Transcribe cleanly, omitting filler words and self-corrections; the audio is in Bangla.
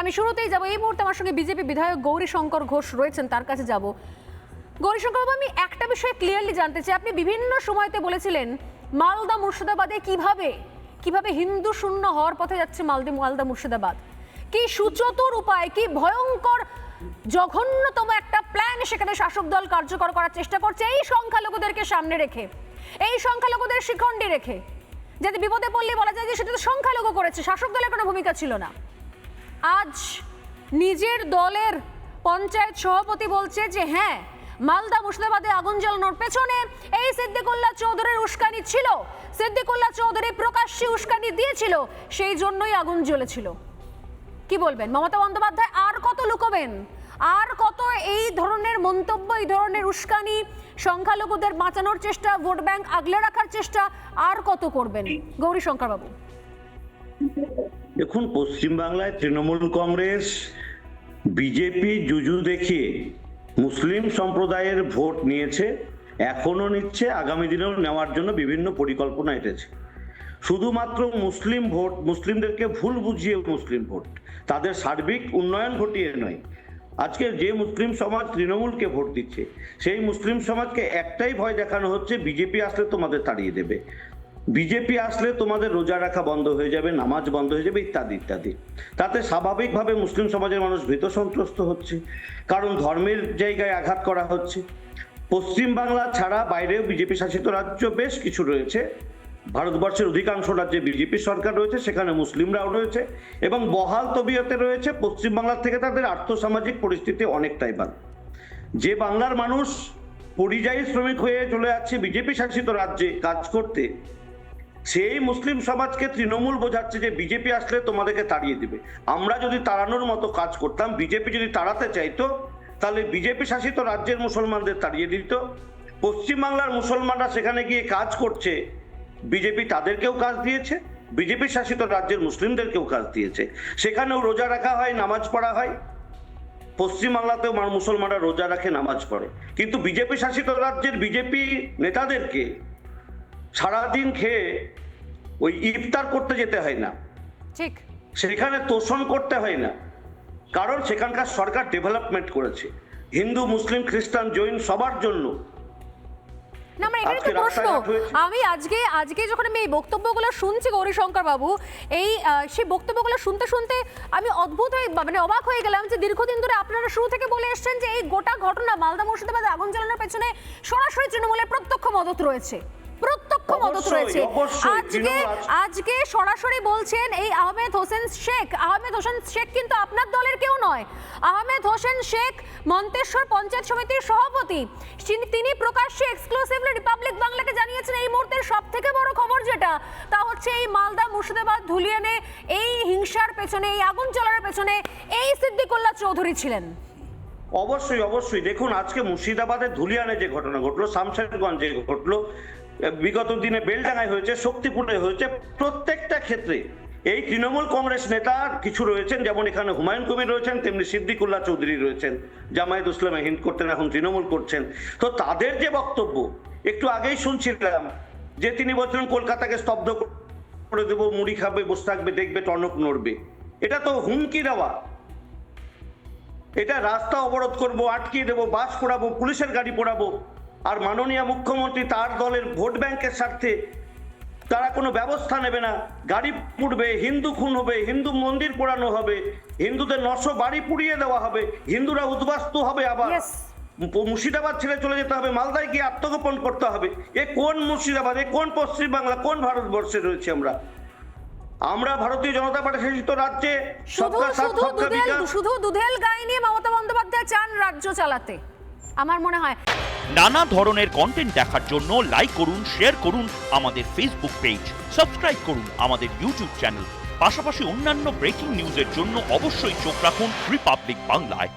আমি শুরুতেই যাব, এই মুহূর্তে আমার সঙ্গে বিজেপি বিধায়ক গৌরীশঙ্কর ঘোষ রয়েছেন, তার কাছে যাব। গৌরীশঙ্কর বাবু, আমি একটা বিষয়ে ক্লিয়ারলি জানতে চাই, আপনি বিভিন্ন সময়তে বলেছিলেন মালদা মুর্শিদাবাদে কিভাবে হিন্দু শূন্য হওয়ার পথে যাচ্ছে মালদা মুর্শিদাবাদ। কি সুচতুর উপায়, কি ভয়ঙ্কর জঘন্যতম একটা প্ল্যান সেখানে শাসক দল কার্যকর করার চেষ্টা করছে এই সংখ্যালঘুদেরকে সামনে রেখে, এই সংখ্যালঘুদের শিখণ্ডে রেখে, যাতে বিপদে পড়লে বলা যায় যে সেটা তো সংখ্যালঘু করেছে, শাসক দলের কোনো ভূমিকা ছিল না। আজ নিজের দলের পঞ্চায়েত সভাপতি বলছে যে হ্যাঁ, মালদা মুর্শিদাবাদে আগুন জ্বালানোর পেছনে এই সিদ্দিকুল্লাহ চৌধুরীর উস্কানি ছিল, সিদ্দিকুল্লাহ চৌধুরী প্রকাশ্যে উস্কানি দিয়েছিল, সেই জন্যই আগুন জ্বলেছিল। কি বলবেন মমতা বন্দ্যোপাধ্যায়, আর কত লুকোবেন, আর কত এই ধরনের মন্তব্য, এই ধরনের উস্কানি, সংখ্যালঘুদের বাঁচানোর চেষ্টা, ভোট ব্যাংক আগলে রাখার চেষ্টা আর কত করবেন গৌরীশঙ্কর বাবু? দেখুন, পশ্চিমবাংলায় তৃণমূল কংগ্রেস বিজেপি জুজু দেখিয়ে মুসলিম সম্প্রদায়ের ভোট নিয়েছে, এখনো নিচ্ছে, আগামী দিনেও নেওয়ার জন্য বিভিন্ন পরিকল্পনা এঁটেছে। শুধুমাত্র মুসলিম ভোট, মুসলিমদেরকে ভুল বুঝিয়ে মুসলিম ভোট, তাদের সার্বিক উন্নয়ন ঘটিয়ে নয়। আজকে যে মুসলিম সমাজ তৃণমূলকে ভোট দিচ্ছে, সেই মুসলিম সমাজকে একটাই ভয় দেখানো হচ্ছে, বিজেপি আসলে তোমাদের তাড়িয়ে দেবে, বিজেপি আসলে তোমাদের রোজা রাখা বন্ধ হয়ে যাবে, নামাজ বন্ধ হয়ে যাবে, ইত্যাদি ইত্যাদি। তাতে স্বাভাবিকভাবে মুসলিম সমাজের মানুষ ভীত সন্ত্রস্ত হচ্ছে, কারণ ধর্মের জায়গায় আঘাত করা হচ্ছে। পশ্চিমবাংলা ছাড়া বাইরেও বিজেপি শাসিত রাজ্য বেশ কিছু রয়েছে, ভারতবর্ষের অধিকাংশ রাজ্যে বিজেপি সরকার রয়েছে, সেখানে মুসলিমরাও রয়েছে এবং বহাল তবিয়তে রয়েছে। পশ্চিমবাংলার থেকে তাদের আর্থসামাজিক পরিস্থিতি অনেকটাই ভালো। যে বাংলার মানুষ পরিযায়ী শ্রমিক হয়ে চলে যাচ্ছে বিজেপি শাসিত রাজ্যে কাজ করতে, সেই মুসলিম সমাজকে তৃণমূল বোঝাচ্ছে যে বিজেপি আসলে তোমাদেরকে তাড়িয়ে দিবে। আমরা যদি তাড়ানোর মতো কাজ করতাম, বিজেপি যদি তাড়াতে চাইতো, তাহলে বিজেপি শাসিত রাজ্যের মুসলমানদের তাড়িয়ে দিত। পশ্চিমবাংলার মুসলমানরা সেখানে গিয়ে কাজ করছে, বিজেপি তাদেরকেও কাজ দিয়েছে, বিজেপি শাসিত রাজ্যের মুসলিমদেরকেও কাজ দিয়েছে। সেখানেও রোজা রাখা হয়, নামাজ পড়া হয়। পশ্চিমবাংলাতেও মুসলমানরা রোজা রাখে, নামাজ পড়ে, কিন্তু বিজেপি শাসিত রাজ্যের বিজেপি নেতাদেরকে সারাদিন খেয়ে ওই ইফতার করতে যেতে হয় না, ঠিক সেখানে তোষণ করতে হয় না, কারণ সেখানকার সরকার ডেভেলপমেন্ট করেছে হিন্দু, মুসলিম, খ্রিস্টান, জৈন সবার জন্য। না, আমার এখানে একটা প্রশ্ন, আমি আজকে যখন আমি এই বক্তব্যগুলো শুনছি গৌরীশঙ্কর বাবু, সেই বক্তব্যগুলো শুনতে শুনতে আমি অদ্ভুত হয়ে অবাক হয়ে গেলাম যে দীর্ঘদিন ধরে আপনারা শুরু থেকে বলে এসছেন যে এই গোটা ঘটনা মালদা মুর্শিদাবাদে আগুন জ্বালানোর পেছনে সরাসরি তৃণমূলের প্রত্যক্ষ মদত রয়েছে। আজকে সরাসরি বলছেন এই আহমেদ হোসেন শেখ কিন্তু আপনার দলের কেউ নয়। আহমেদ হোসেন শেখ মন্তেশ্বর পঞ্চায়েত সমিতির সভাপতি, তিনি প্রকাশ্যে এক্সক্লুসিভলি রিপাবলিক বাংলাকে জানিয়েছেন এই মুহূর্তের সব থেকে বড় খবর যেটা, তা হচ্ছে এই মালদা মুর্শিদাবাদ ধুলিয়ানে এই হিংসার পেছনে, এই আগুন জ্বালানোর পেছনে এই সিদ্দিকুল্লাহ চৌধুরী ছিলেন। অবশ্যই অবশ্যই। দেখুন, আজকে মুর্শিদাবাদের ধুলিয়ানে যে ঘটনা ঘটলো, শামশেরগঞ্জে ঘটলো, বিগত দিনে বেলডাঙ্গায় হয়েছে, শক্তিপুরে হয়েছে, প্রত্যেকটা ক্ষেত্রে এই তৃণমূল কংগ্রেস নেতা কিছু রয়েছেন, যেমন এখানে হুমায়ুন কবির রয়েছেন, তেমনি সিদ্দিকুল্লাহ চৌধুরী রয়েছেন, জামায়াত ইসলামে হিন্দ করতেন, এখন তৃণমূল করছেন। তো তাদের যে বক্তব্য, একটু আগেই শুনছিলাম যে তিনি বলছিলেন কলকাতাকে স্তব্ধ করে দেবো, মুড়ি খাবে, বসে থাকবে, দেখবে টনক নড়বে। এটা তো হুমকি দেওয়া, এটা রাস্তা অবরোধ করবো, আটকিয়ে দেবো, বাস পোড়াবো, পুলিশের গাড়ি পোড়াবো। আর মাননীয় মুখ্যমন্ত্রী তার দলের ভোট ব্যাংকের স্বার্থে তারা কোনো ব্যবস্থা নেবে না, গাড়ি পুড়বে, হিন্দু খুন হবে, হিন্দু মন্দির পোড়ানো হবে, হিন্দুদের 900 বাড়ি পুড়িয়ে দেওয়া হবে, হিন্দুরা উদ্বাস্তু হবে, আবার মুর্শিদাবাদ ছেড়ে চলে যেতে হবে, মালদায় গিয়ে আত্মগোপন করতে হবে। এ কোন মুর্শিদাবাদ, এ কোন পশ্চিমবাংলা, কোন ভারতবর্ষে রয়েছে আমরা? ভারতীয় জনতা পার্টি শাসিত রাজ্যে শুধু দুধেল গাই নিয়ে মমতা বন্দ্যোপাধ্যায় চান রাজ্য চালাতে, আমার মনে হয়। নানা ধরনের কন্টেন্ট দেখার জন্য লাইক করুন, শেয়ার করুন আমাদের ফেসবুক পেজ, সাবস্ক্রাইব করুন আমাদের ইউটিউব চ্যানেল। পাশাপাশি অন্যান্য ব্রেকিং নিউজের জন্য অবশ্যই চোখ রাখুন রিপাবলিক বাংলায়।